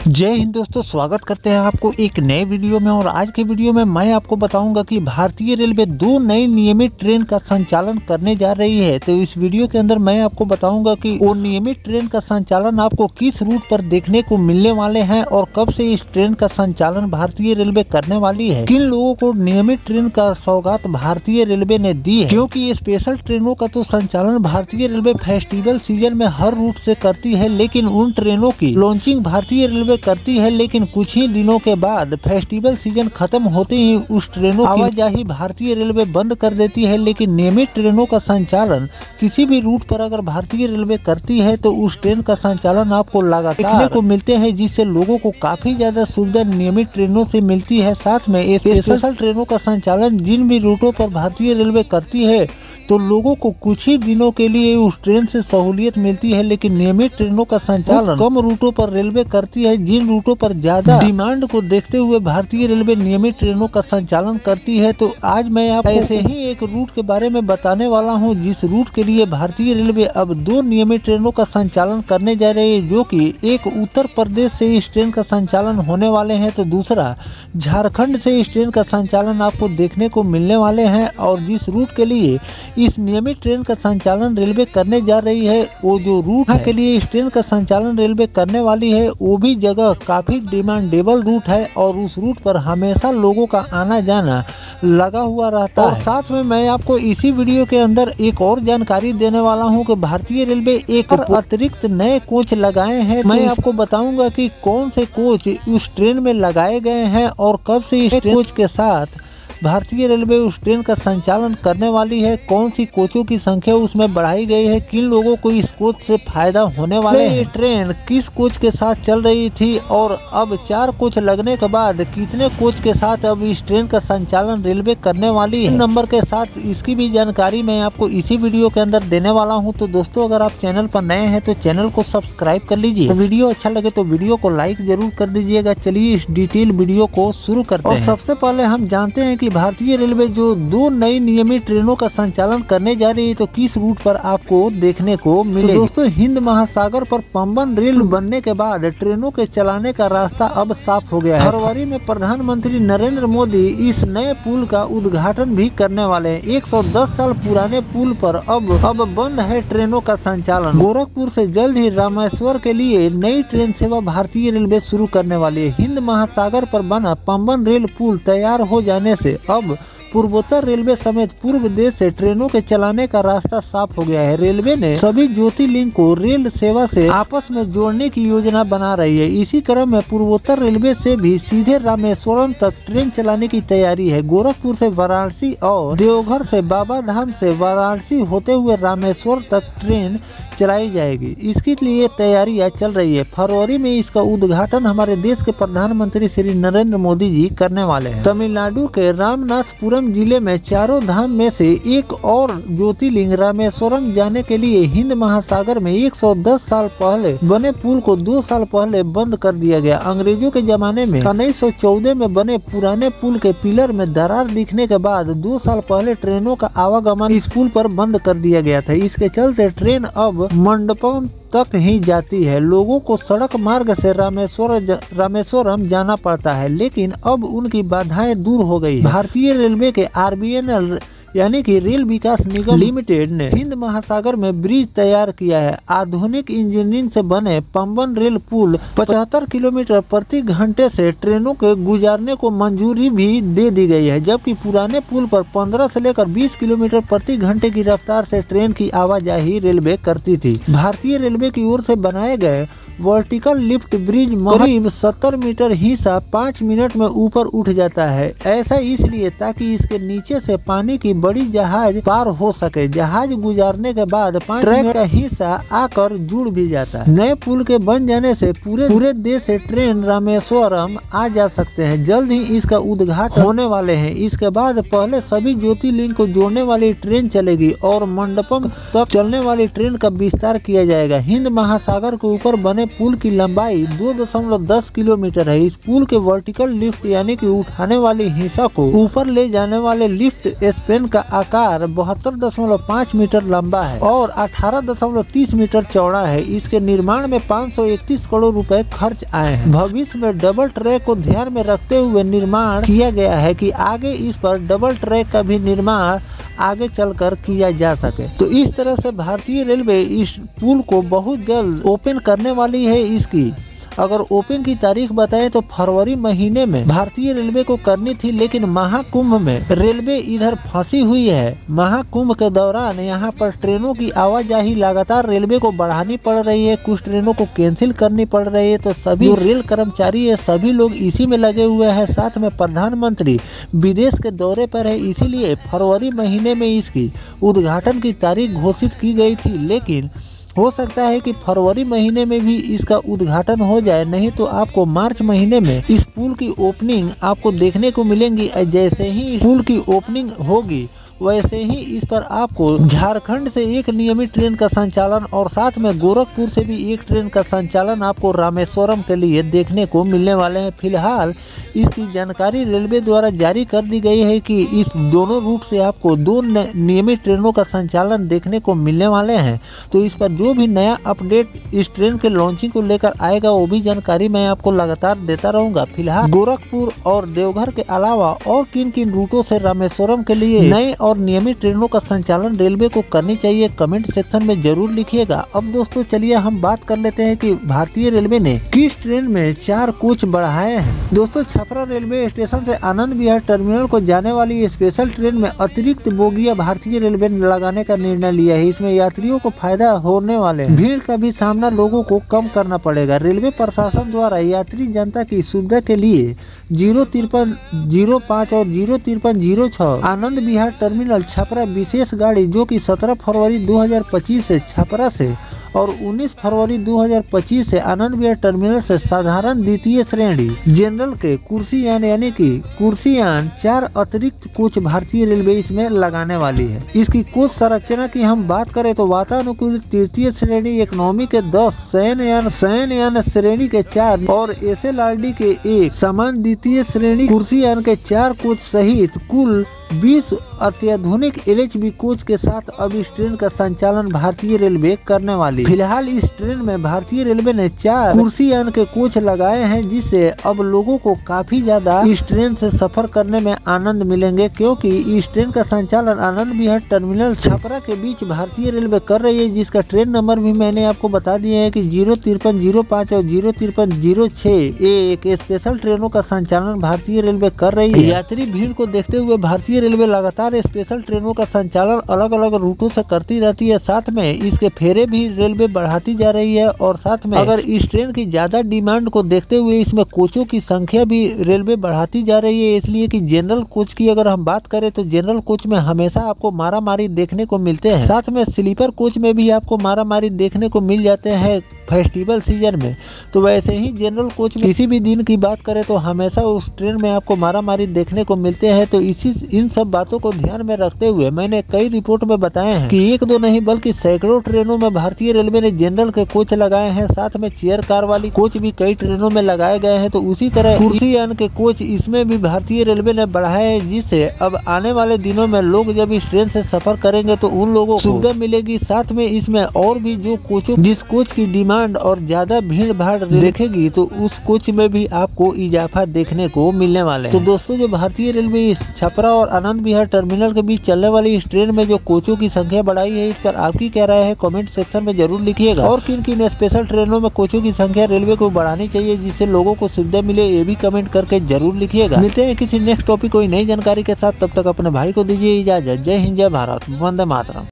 जय हिंद दोस्तों, स्वागत करते हैं आपको एक नए वीडियो में। और आज के वीडियो में मैं आपको बताऊंगा कि भारतीय रेलवे 2 नई नियमित ट्रेन का संचालन करने जा रही है। तो इस वीडियो के अंदर मैं आपको बताऊंगा कि वो नियमित ट्रेन का संचालन आपको किस रूट पर देखने को मिलने वाले हैं और कब से इस ट्रेन का संचालन भारतीय रेलवे करने वाली है। किन लोगों को नियमित ट्रेन का सौगात भारतीय रेलवे ने दी है, क्योंकि ये स्पेशल ट्रेनों का तो संचालन भारतीय रेलवे फेस्टिवल सीजन में हर रूट से करती है, लेकिन उन ट्रेनों की लॉन्चिंग भारतीय रेलवे करती है, लेकिन कुछ ही दिनों के बाद फेस्टिवल सीजन खत्म होते ही उस ट्रेनों की आवाजाही भारतीय रेलवे बंद कर देती है। लेकिन नियमित ट्रेनों का संचालन किसी भी रूट पर अगर भारतीय रेलवे करती है तो उस ट्रेन का संचालन आपको लगातार देखने को मिलते हैं, जिससे लोगों को काफी ज्यादा सुविधा नियमित ट्रेनों से मिलती है। साथ में स्पेशल ट्रेनों का संचालन जिन भी रूटों पर भारतीय रेलवे करती है तो लोगों को कुछ ही दिनों के लिए उस ट्रेन से सहूलियत मिलती है, लेकिन नियमित ट्रेनों का संचालन कम रूटों पर रेलवे करती है। जिन रूटों पर ज्यादा डिमांड को देखते हुए भारतीय रेलवे नियमित ट्रेनों का संचालन करती है, तो आज मैं आपको ऐसे ही एक रूट के बारे में बताने वाला हूं, जिस रूट के लिए भारतीय रेलवे अब 2 नियमित ट्रेनों का संचालन करने जा रही है, जो कि एक उत्तर प्रदेश से इस ट्रेन का संचालन होने वाले हैं तो दूसरा झारखंड से इस ट्रेन का संचालन आपको देखने को मिलने वाले हैं। और जिस रूट के लिए इस नियमित ट्रेन का संचालन रेलवे करने जा रही है, वो जो रूट के लिए इस ट्रेन का संचालन रेलवे करने वाली है, वो भी जगह काफी डिमांडेबल रूट है और उस रूट पर हमेशा लोगों का आना जाना लगा हुआ रहता है। और साथ में मैं आपको इसी वीडियो के अंदर एक और जानकारी देने वाला हूं कि भारतीय रेलवे एक अतिरिक्त नए कोच लगाए हैं। मैं आपको बताऊंगा कि कौन से कोच उस ट्रेन में लगाए गए हैं और कब से इस कोच के साथ भारतीय रेलवे उस ट्रेन का संचालन करने वाली है, कौन सी कोचों की संख्या उसमें बढ़ाई गई है, किन लोगों को इस कोच से फायदा होने वाला है, ये ट्रेन किस कोच के साथ चल रही थी और अब 4 कोच लगने के बाद कितने कोच के साथ अब इस ट्रेन का संचालन रेलवे करने वाली है नंबर के साथ, इसकी भी जानकारी मैं आपको इसी वीडियो के अंदर देने वाला हूँ। तो दोस्तों, अगर आप चैनल पर नए हैं तो चैनल को सब्सक्राइब कर लीजिए। तो वीडियो अच्छा लगे तो वीडियो को लाइक जरूर कर दीजिएगा। चलिए इस डिटेल वीडियो को शुरू करते हैं। और सबसे पहले हम जानते हैं कि भारतीय रेलवे जो 2 नई नियमित ट्रेनों का संचालन करने जा रही है तो किस रूट पर आपको देखने को मिलेगी। तो दोस्तों, हिंद महासागर पर पंबन रेल बनने के बाद ट्रेनों के चलाने का रास्ता अब साफ हो गया है। फरवरी में प्रधानमंत्री नरेंद्र मोदी इस नए पुल का उद्घाटन भी करने वाले हैं। 110 साल पुराने पुल पर अब बंद है ट्रेनों का संचालन। गोरखपुर से जल्द ही रामेश्वर के लिए नई ट्रेन सेवा भारतीय रेलवे शुरू करने वाली है। हिंद महासागर पर बना पंबन रेल पुल तैयार हो जाने से अब पूर्वोत्तर रेलवे समेत पूर्व देश से ट्रेनों के चलाने का रास्ता साफ हो गया है। रेलवे ने सभी ज्योतिर्लिंग को रेल सेवा से आपस में जोड़ने की योजना बना रही है। इसी क्रम में पूर्वोत्तर रेलवे से भी सीधे रामेश्वरम तक ट्रेन चलाने की तैयारी है। गोरखपुर से वाराणसी और देवघर से बाबा धाम से वाराणसी होते हुए रामेश्वर तक ट्रेन चलाई जाएगी। इसके लिए तैयारियां चल रही है। फरवरी में इसका उद्घाटन हमारे देश के प्रधानमंत्री श्री नरेंद्र मोदी जी करने वाले हैं। तमिलनाडु के रामनाथपुरम जिले में चारों धाम में से एक और ज्योतिर्लिंग रामेश्वरम जाने के लिए हिंद महासागर में 110 साल पहले बने पुल को 2 साल पहले बंद कर दिया गया। अंग्रेजों के जमाने में 1914 में बने पुराने पुल के पिलर में दरार दिखने के बाद 2 साल पहले ट्रेनों का आवागमन इस पुल पर बंद कर दिया गया था। इसके चलते ट्रेन अब मंडपम तक ही जाती है। लोगों को सड़क मार्ग से रामेश्वरम जाना पड़ता है, लेकिन अब उनकी बाधाएं दूर हो गई है। भारतीय रेलवे के RVNL यानी कि रेल विकास निगम लिमिटेड ने हिंद महासागर में ब्रिज तैयार किया है। आधुनिक इंजीनियरिंग से बने पंबन रेल पुल 75 किलोमीटर प्रति घंटे से ट्रेनों के गुजारने को मंजूरी भी दे दी गई है, जबकि पुराने पुल पर 15 से लेकर 20 किलोमीटर प्रति घंटे की रफ्तार से ट्रेन की आवाजाही रेलवे करती थी। भारतीय रेलवे की ओर से बनाए गए वर्टिकल लिफ्ट ब्रिज करीब 70 मीटर हिस्सा 5 मिनट में ऊपर उठ जाता है। ऐसा इसलिए ताकि इसके नीचे से पानी की बड़ी जहाज पार हो सके। जहाज गुजारने के बाद 5 मिनट का हिस्सा आकर जुड़ भी जाता है। नए पुल के बन जाने से पूरे देश से ट्रेन रामेश्वरम आ जा सकते हैं। जल्द ही इसका उद्घाटन होने वाले हैं। इसके बाद पहले सभी ज्योतिर्लिंग को जोड़ने वाली ट्रेन चलेगी और मंडपम तक चलने वाली ट्रेन का विस्तार किया जाएगा। हिंद महासागर के ऊपर बने पुल की लंबाई 2.10 किलोमीटर है। इस पुल के वर्टिकल लिफ्ट यानी कि उठाने वाली हिस्सा को ऊपर ले जाने वाले लिफ्ट स्पैन का आकार 72.5 मीटर लंबा है और 18.30 मीटर चौड़ा है। इसके निर्माण में 531 करोड़ रुपए खर्च आए हैं। भविष्य में डबल ट्रैक को ध्यान में रखते हुए निर्माण किया गया है कि आगे इस पर डबल ट्रैक का भी निर्माण आगे चलकर किया जा सके। तो इस तरह से भारतीय रेलवे इस पुल को बहुत जल्द ओपन करने वाली है। इसकी अगर ओपन की तारीख बताएं तो फरवरी महीने में भारतीय रेलवे को करनी थी, लेकिन महाकुंभ में रेलवे इधर फंसी हुई है। महाकुंभ के दौरान यहाँ पर ट्रेनों की आवाजाही लगातार रेलवे को बढ़ानी पड़ रही है, कुछ ट्रेनों को कैंसिल करनी पड़ रही है। तो सभी जो रेल कर्मचारी है सभी लोग इसी में लगे हुए हैं। साथ में प्रधानमंत्री विदेश के दौरे पर है, इसीलिए फरवरी महीने में इसकी उद्घाटन की तारीख घोषित की गई थी, लेकिन हो सकता है कि फरवरी महीने में भी इसका उद्घाटन हो जाए, नहीं तो आपको मार्च महीने में इस पुल की ओपनिंग आपको देखने को मिलेंगी। जैसे ही पुल की ओपनिंग होगी वैसे ही इस पर आपको झारखंड से एक नियमित ट्रेन का संचालन और साथ में गोरखपुर से भी एक ट्रेन का संचालन आपको रामेश्वरम के लिए देखने को मिलने वाले हैं। फिलहाल इसकी जानकारी रेलवे द्वारा जारी कर दी गई है कि इस दोनों रूट से आपको 2 नियमित ट्रेनों का संचालन देखने को मिलने वाले हैं। तो इस पर जो भी नया अपडेट इस ट्रेन के लॉन्चिंग को लेकर आएगा वो भी जानकारी मैं आपको लगातार देता रहूँगा। फिलहाल गोरखपुर और देवघर के अलावा और किन किन रूटों से रामेश्वरम के लिए नए और नियमित ट्रेनों का संचालन रेलवे को करनी चाहिए, कमेंट सेक्शन में जरूर लिखिएगा। अब दोस्तों चलिए हम बात कर लेते हैं कि भारतीय रेलवे ने किस ट्रेन में 4 कोच बढ़ाए हैं। दोस्तों छपरा रेलवे स्टेशन से आनंद विहार टर्मिनल को जाने वाली स्पेशल ट्रेन में अतिरिक्त बोगियां भारतीय रेलवे ने लगाने का निर्णय लिया है। इसमें यात्रियों को फायदा होने वाले भीड़ का भी सामना लोगों को कम करना पड़ेगा। रेलवे प्रशासन द्वारा यात्री जनता की सुविधा के लिए 05305 और 05306 आनंद विहार टर्मिनल छपरा विशेष गाड़ी जो कि 17 फरवरी 2025 से छपरा से और 19 फरवरी 2025 से आनंद विहार टर्मिनल से साधारण द्वितीय श्रेणी जनरल के कुर्सीयान यानी कि कुर्सीयान 4 अतिरिक्त कोच भारतीय रेलवे इसमें लगाने वाली है। इसकी कोच संरचना की हम बात करें तो वातानुकूलित तृतीय श्रेणी इकोनॉमी के 10, शयनयान श्रेणी के 4 और SLRD के 1 समान द्वितीय श्रेणी कुर्सीयान के 4 कोच सहित कुल 20 अत्याधुनिक LHB कोच के साथ अब इस ट्रेन का संचालन भारतीय रेलवे करने वाली। फिलहाल इस ट्रेन में भारतीय रेलवे ने 4 कुर्सीयान के कोच लगाए हैं, जिससे अब लोगों को काफी ज्यादा इस ट्रेन से सफर करने में आनंद मिलेंगे, क्योंकि इस ट्रेन का संचालन आनंद विहार टर्मिनल छपरा के बीच भारतीय रेलवे कर रही है, जिसका ट्रेन नंबर भी मैंने आपको बता दिया है कि 05305 और 05306 एक स्पेशल ट्रेनों का संचालन भारतीय रेलवे कर रही है। यात्री भीड़ को देखते हुए भारतीय रेलवे लगातार स्पेशल ट्रेनों का संचालन अलग अलग रूटों से करती रहती है। साथ में इसके फेरे भी रेलवे बढ़ाती जा रही है और साथ में अगर इस ट्रेन की ज्यादा डिमांड को देखते हुए इसमें कोचों की संख्या भी रेलवे बढ़ाती जा रही है। इसलिए कि जनरल कोच की अगर हम बात करें तो जनरल कोच में हमेशा आपको मारामारी देखने को मिलते हैं, साथ में स्लीपर कोच में भी आपको मारामारी देखने को मिल जाते हैं फेस्टिवल सीजन में। तो वैसे ही जनरल कोच में किसी भी दिन की बात करें तो हमेशा उस ट्रेन में आपको मारामारी देखने को मिलते हैं। तो इन सब बातों को ध्यान में रखते हुए मैंने कई रिपोर्ट में बताए हैं कि 1-2 नहीं बल्कि सैकड़ों ट्रेनों में भारतीय रेलवे ने जनरल के कोच लगाए हैं। साथ में चेयर कार वाली कोच भी कई ट्रेनों में लगाए गए हैं। तो उसी तरह कुर्सीयान के कोच इसमें भी भारतीय रेलवे ने बढ़ाए हैं, जिससे अब आने वाले दिनों में लोग जब इस ट्रेन से सफर करेंगे तो उन लोगों को सुविधा मिलेगी। साथ में इसमें और भी जो कोचों जिस कोच की डिमांड और ज्यादा भीड़ भाड़ देखेगी तो उस कोच में भी आपको इजाफा देखने को मिलने वाले हैं। तो दोस्तों जो भारतीय रेलवे छपरा और आनंद विहार टर्मिनल के बीच चलने वाली इस ट्रेन में जो कोचों की संख्या बढ़ाई है, इस पर आपकी क्या राय है कमेंट सेक्शन में जरूर लिखिएगा। और किन किन स्पेशल ट्रेनों में कोचों की संख्या रेलवे को बढ़ानी चाहिए जिससे लोगों को सुविधा मिले, ये भी कमेंट करके जरूर लिखिएगा। मिलते हैं किसी नेक्स्ट टॉपिक कोई नई जानकारी के साथ, तब तक अपने भाई को दीजिए इजाजत। जय हिंद, जय भारत, वंदे मातरम।